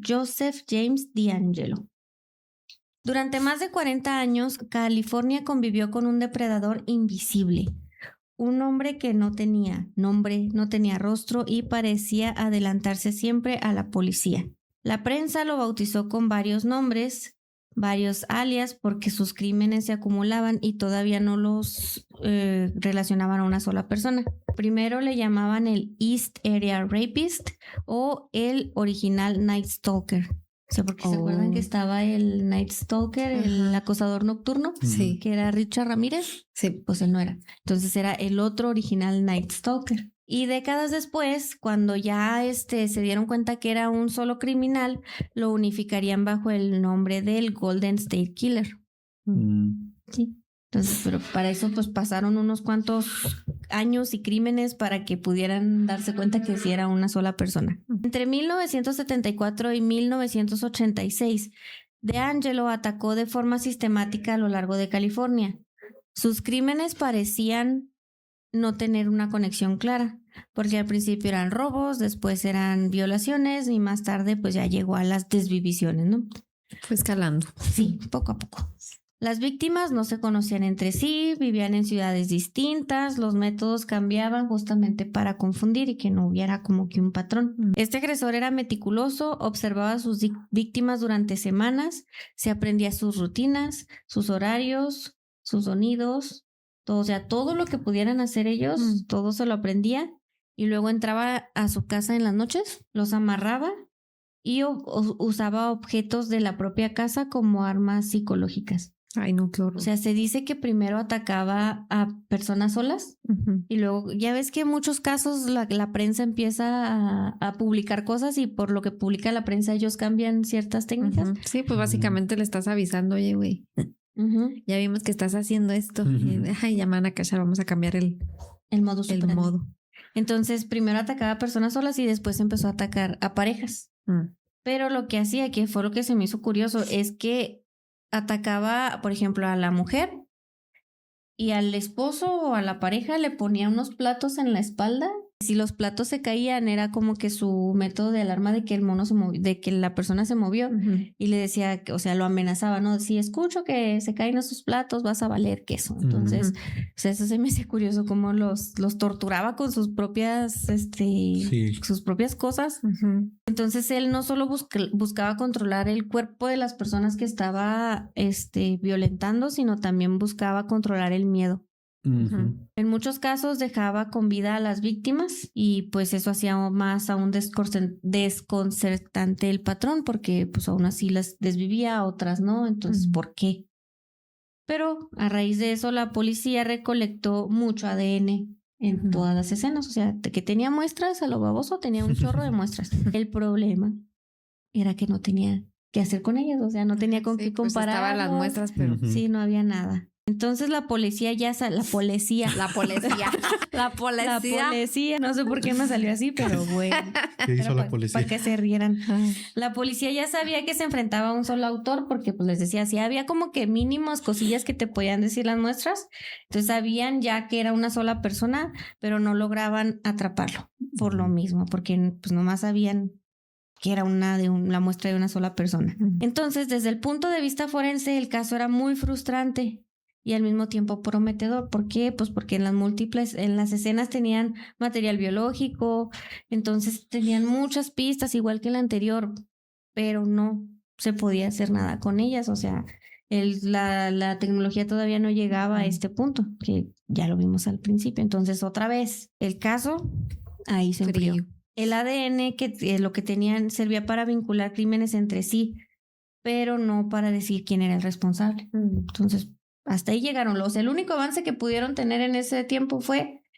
Joseph James DeAngelo. Durante más de 40 años, California convivió con un depredador invisible. Un hombre que no tenía nombre, no tenía rostro y parecía adelantarse siempre a la policía. La prensa lo bautizó con varios nombres, varios alias, porque sus crímenes se acumulaban y todavía no los relacionaban a una sola persona. Primero le llamaban el East Area Rapist o el original Night Stalker. O sea, porque se acuerdan que estaba el Night Stalker, el acosador nocturno, Sí. que era Richard Ramírez. Sí. Pues él no era. Entonces era el otro original Night Stalker. Y décadas después, cuando ya se dieron cuenta que era un solo criminal, lo unificarían bajo el nombre del Golden State Killer. Sí. Entonces, pero para eso pues pasaron unos cuantos años y crímenes para que pudieran darse cuenta que sí era una sola persona. Entre 1974 y 1986, DeAngelo atacó de forma sistemática a lo largo de California. Sus crímenes parecían no tener una conexión clara, porque al principio eran robos, después eran violaciones y más tarde pues ya llegó a las desvivisiones, ¿no? Fue escalando. Sí, poco a poco. Las víctimas no se conocían entre sí, vivían en ciudades distintas, los métodos cambiaban justamente para confundir y que no hubiera como que un patrón. Este agresor era meticuloso, observaba a sus víctimas durante semanas, se aprendía sus rutinas, sus horarios, sus sonidos, todo, o sea, todo lo que pudieran hacer ellos, todo se lo aprendía y luego entraba a su casa en las noches, los amarraba y usaba objetos de la propia casa como armas psicológicas. Ay, no, qué horror. O sea, se dice que primero atacaba a personas solas y luego, ya ves que en muchos casos la prensa empieza a publicar cosas y por lo que publica la prensa ellos cambian ciertas técnicas. Sí, pues básicamente le estás avisando, oye, güey, ya vimos que estás haciendo esto. Ay, ya me van a cachar, vamos a cambiar el modo. Entonces, primero atacaba a personas solas y después empezó a atacar a parejas. Pero lo que hacía, que fue lo que se me hizo curioso, es que atacaba, por ejemplo, a la mujer y al esposo o a la pareja le ponía unos platos en la espalda. Si los platos se caían, era como que su método de alarma de que el mono se movió, de que la persona se movió y le decía, o sea, lo amenazaba, ¿no? Si escucho que se caen esos platos, vas a valer queso. Entonces, o sea, eso se me hace curioso cómo los torturaba con sus propias, sus propias cosas. Entonces, él no solo buscaba controlar el cuerpo de las personas que estaba, violentando, sino también buscaba controlar el miedo. En muchos casos dejaba con vida a las víctimas y pues eso hacía más aún desconcertante el patrón porque pues aún así las desvivía, otras no, entonces ¿por qué? Pero a raíz de eso la policía recolectó mucho ADN en todas las escenas, o sea, que tenía muestras a lo baboso, tenía un chorro de muestras. El problema era que no tenía qué hacer con ellas, o sea, no tenía con qué comparar. Estaban las muestras, pero sí, no había nada. Entonces la policía, no sé por qué me salió así, pero bueno. ¿Qué hizo la policía? Para que se rieran. La policía ya sabía que se enfrentaba a un solo autor porque pues les decía, sí, había como que mínimos cosillas que te podían decir las muestras, entonces sabían ya que era una sola persona, pero no lograban atraparlo por lo mismo, porque pues nomás sabían que era la muestra de una sola persona. Entonces, desde el punto de vista forense, el caso era muy frustrante y al mismo tiempo prometedor. ¿Por qué? Pues porque en las escenas tenían material biológico, entonces tenían muchas pistas, igual que la anterior, pero no se podía hacer nada con ellas. O sea, la tecnología todavía no llegaba a este punto, que ya lo vimos al principio. Entonces, otra vez, el caso ahí se enfrió. El ADN, que lo que tenían, servía para vincular crímenes entre sí, pero no para decir quién era el responsable. Entonces, hasta ahí llegaron. El único avance que pudieron tener en ese tiempo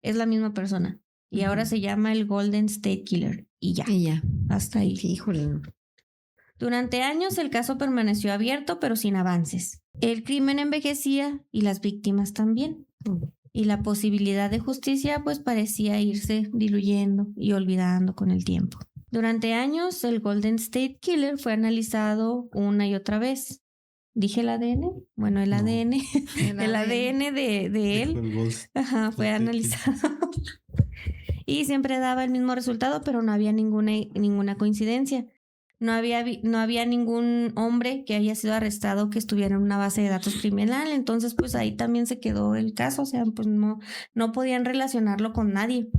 es la misma persona. Y ahora se llama el Golden State Killer. Y ya. Hasta ahí. Híjole. Durante años el caso permaneció abierto, pero sin avances. El crimen envejecía y las víctimas también. Y la posibilidad de justicia pues parecía irse diluyendo y olvidando con el tiempo. Durante años el Golden State Killer fue analizado una y otra vez. ¿Dije el ADN? Bueno, el ADN. El ADN de él fue analizado. Y siempre daba el mismo resultado, pero no había ninguna coincidencia. no había ningún hombre que haya sido arrestado que estuviera en una base de datos criminal. Entonces, pues ahí también se quedó el caso. O sea, pues no podían relacionarlo con nadie.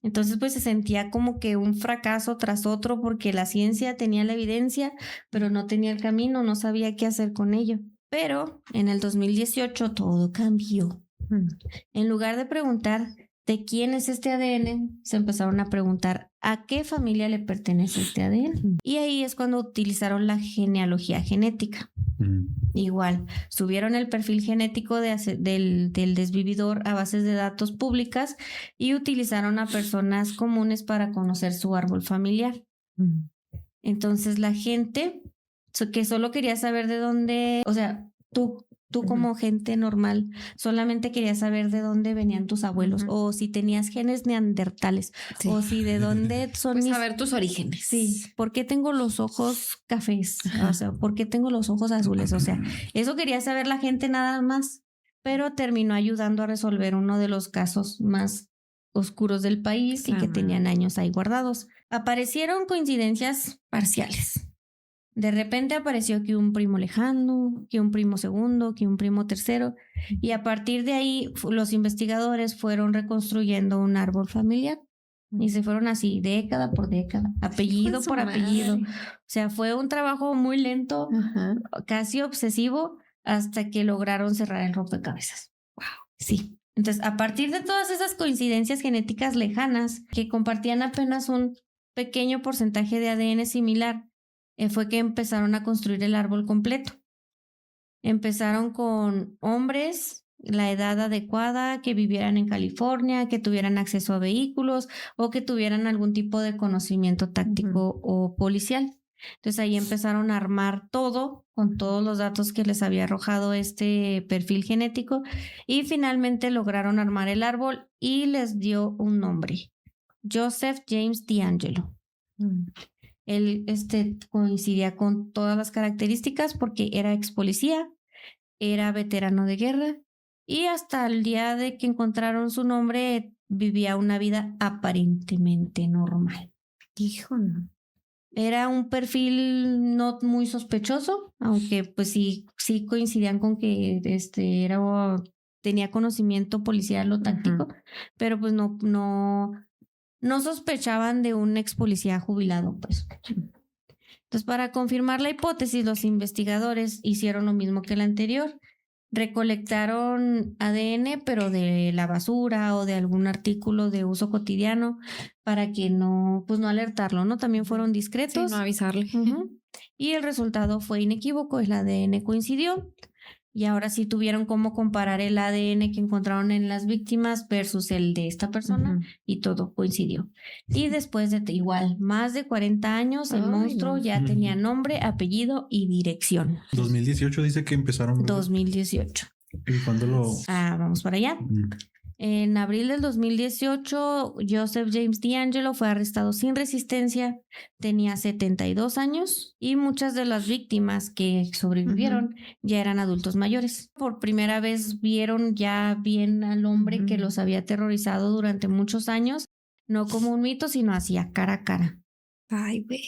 Entonces, pues se sentía como que un fracaso tras otro porque la ciencia tenía la evidencia, pero no tenía el camino, no sabía qué hacer con ello. Pero en el 2018 todo cambió. En lugar de preguntar de quién es este ADN, se empezaron a preguntar a qué familia le pertenece este ADN. Y ahí es cuando utilizaron la genealogía genética. Igual, subieron el perfil genético del desvividor a bases de datos públicas y utilizaron a personas comunes para conocer su árbol familiar. Entonces la gente que solo quería saber de dónde, o sea, tú como gente normal, solamente querías saber de dónde venían tus abuelos, o si tenías genes neandertales, o si de dónde son pues saber tus orígenes. Sí, ¿por qué tengo los ojos cafés? O sea, ¿por qué tengo los ojos azules? O sea, eso quería saber la gente nada más, pero terminó ayudando a resolver uno de los casos más oscuros del país y que tenían años ahí guardados. Aparecieron coincidencias parciales. De repente apareció que un primo lejano, que un primo segundo, que un primo tercero, y a partir de ahí los investigadores fueron reconstruyendo un árbol familiar y se fueron así década por década, apellido por apellido. O sea, fue un trabajo muy lento, casi obsesivo, hasta que lograron cerrar el rompecabezas. Wow. Sí. Entonces, a partir de todas esas coincidencias genéticas lejanas que compartían apenas un pequeño porcentaje de ADN similar, fue que empezaron a construir el árbol completo. Empezaron con hombres, la edad adecuada, que vivieran en California, que tuvieran acceso a vehículos o que tuvieran algún tipo de conocimiento táctico o policial. Entonces ahí empezaron a armar todo con todos los datos que les había arrojado este perfil genético y finalmente lograron armar el árbol y les dio un nombre: Joseph James DeAngelo. Él coincidía con todas las características porque era ex policía, era veterano de guerra y hasta el día de que encontraron su nombre vivía una vida aparentemente normal. Híjole. Era un perfil no muy sospechoso, aunque pues sí coincidían con que tenía conocimiento policial o táctico, pero pues no sospechaban de un ex policía jubilado, pues. Entonces, para confirmar la hipótesis, los investigadores hicieron lo mismo que el anterior. Recolectaron ADN, pero de la basura o de algún artículo de uso cotidiano para que no alertarlo, ¿no? También fueron discretos. Sí, no avisarle. Y el resultado fue inequívoco, el ADN coincidió. Y ahora sí tuvieron cómo comparar el ADN que encontraron en las víctimas versus el de esta persona y todo coincidió. Y después de igual más de 40 años, el monstruo ya tenía nombre, apellido y dirección. 2018 dice que empezaron, ¿verdad? 2018. ¿Y cuándo lo...? Vamos para allá. En abril del 2018, Joseph James DeAngelo fue arrestado sin resistencia, tenía 72 años y muchas de las víctimas que sobrevivieron ya eran adultos mayores. Por primera vez vieron ya bien al hombre que los había aterrorizado durante muchos años, no como un mito, sino así a cara a cara. Ay, güey.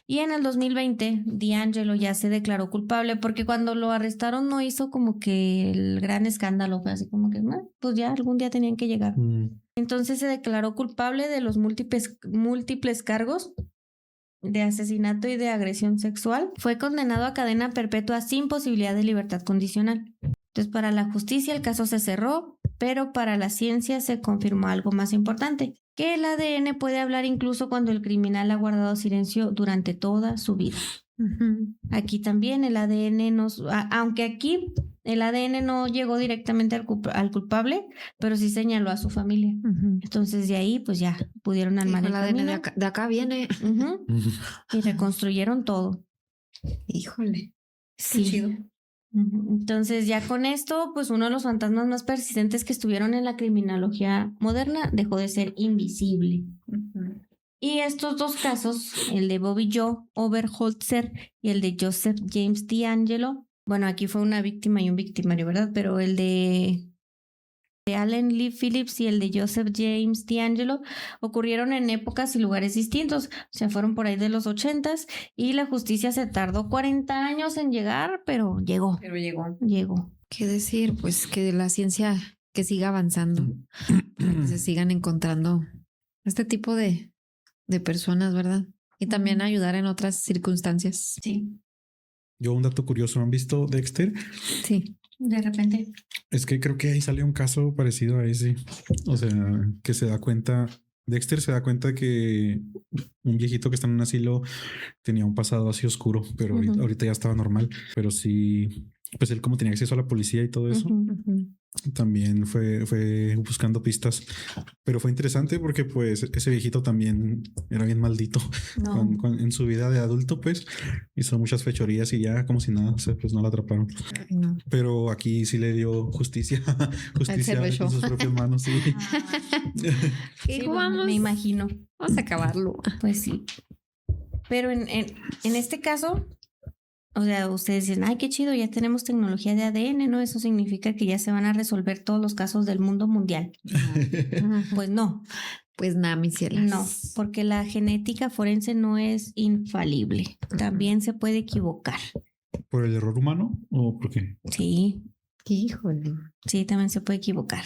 Y en el 2020, DeAngelo ya se declaró culpable porque cuando lo arrestaron no hizo como que el gran escándalo, fue así como que, pues ya algún día tenían que llegar. Entonces se declaró culpable de los múltiples cargos de asesinato y de agresión sexual. Fue condenado a cadena perpetua sin posibilidad de libertad condicional. Entonces, para la justicia el caso se cerró, pero para la ciencia se confirmó algo más importante, que el ADN puede hablar incluso cuando el criminal ha guardado silencio durante toda su vida. Aquí también el ADN aunque aquí el ADN no llegó directamente al culpable, pero sí señaló a su familia. Entonces de ahí pues ya pudieron armar el camino. ADN de acá viene. Y reconstruyeron todo. Híjole. Sí. Qué chido. Entonces ya con esto, pues uno de los fantasmas más persistentes que estuvieron en la criminología moderna dejó de ser invisible. Y estos dos casos, el de Bobby Joe Oberholzer y el de Joseph James DeAngelo, bueno, aquí fue una víctima y un victimario, ¿verdad? Pero el de de Allen Lee Phillips y el de Joseph James DeAngelo ocurrieron en épocas y lugares distintos. O sea, fueron por ahí de los 80s y la justicia se tardó 40 años en llegar, pero llegó. Llegó. ¿Qué decir? Pues que la ciencia que siga avanzando, que se sigan encontrando este tipo de personas, ¿verdad? Y también ayudar en otras circunstancias. Sí. Yo un dato curioso, ¿han visto Dexter? Sí. De repente. Es que creo que ahí sale un caso parecido a ese. O sea, que se da cuenta, Dexter se da cuenta que un viejito que está en un asilo tenía un pasado así oscuro, pero ahorita ya estaba normal. Pero sí, pues él como tenía acceso a la policía y todo eso, también fue buscando pistas. Pero fue interesante porque pues ese viejito también era bien maldito. En su vida de adulto, pues hizo muchas fechorías y ya como si nada, o sea, pues no la atraparon. Ay, no. Pero aquí sí le dio justicia en sus propias manos. Sí. ¿Qué vamos? Me imagino. Vamos a acabarlo. Pues sí. Pero en este caso, o sea, ustedes dicen, ay, qué chido, ya tenemos tecnología de ADN, ¿no? Eso significa que ya se van a resolver todos los casos del mundo mundial. Pues no. Pues nada, mis cielas. No, porque la genética forense no es infalible. También se puede equivocar. ¿Por el error humano o por qué? Sí. Híjole. Sí, también se puede equivocar.